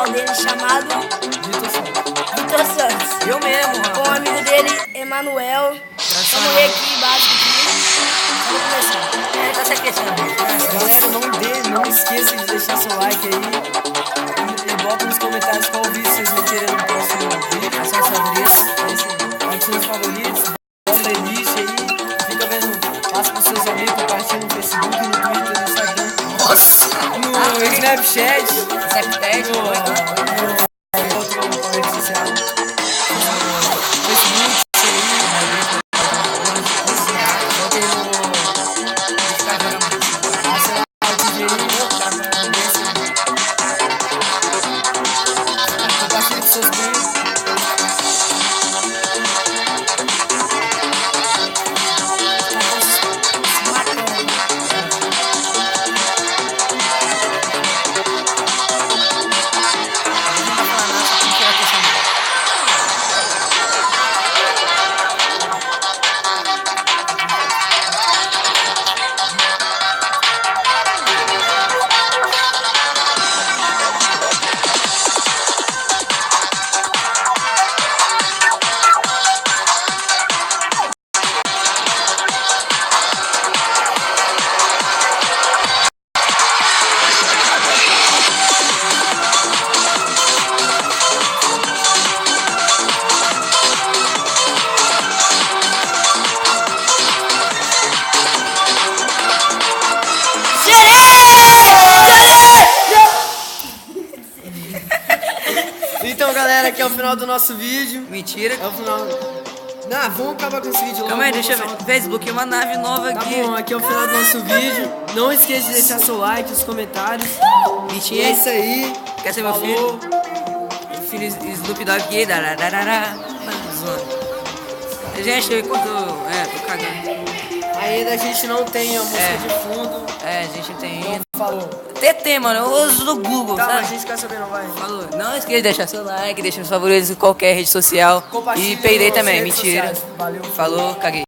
canal dele chamado Vitor Santos. Eu mesmo, Com o amigo dele, Emanuel. Vamos ler aqui embaixo. Vamos começar. Tá se aquecendo. Galera, não esqueça de deixar seu like aí e bota nos comentários qual vídeo vocês vão querer no próximo vídeo. Quais são os favoritos? Quais são os favoritos? Dá uma playlist aí, fica vendo, passa pros seus amigos, compartilha no Facebook, no Twitter, no Instagram. Nossa! No Snapchat. Snapchat, No outro rede social. No Facebook, compartilha com seus primos. Então, galera, aqui é o final do nosso vídeo. Mentira. É o final. Não, vamos acabar com esse vídeo logo. Calma aí, vamos deixa eu passar ver. Facebook, uma nave nova Tá aqui. bom, aqui é o final do nosso vídeo. Não esqueça de deixar seu like, os comentários. E Mentira. é isso aí. Quer ser meu Falou. filho? Filho Snoop Dogg aqui. Gente, quando... tô cagando. Ainda a gente não tem a música de fundo. A gente tem ainda. Falou. TT, mano, eu uso do Google, Tá, mas a sabe? gente quer saber, não vai? Falou. Não esqueça de deixar seu like, deixa nos favoritos em qualquer rede social. Compartilha E peidei nas também, redes mentira. sociais. Valeu. Falou, caguei.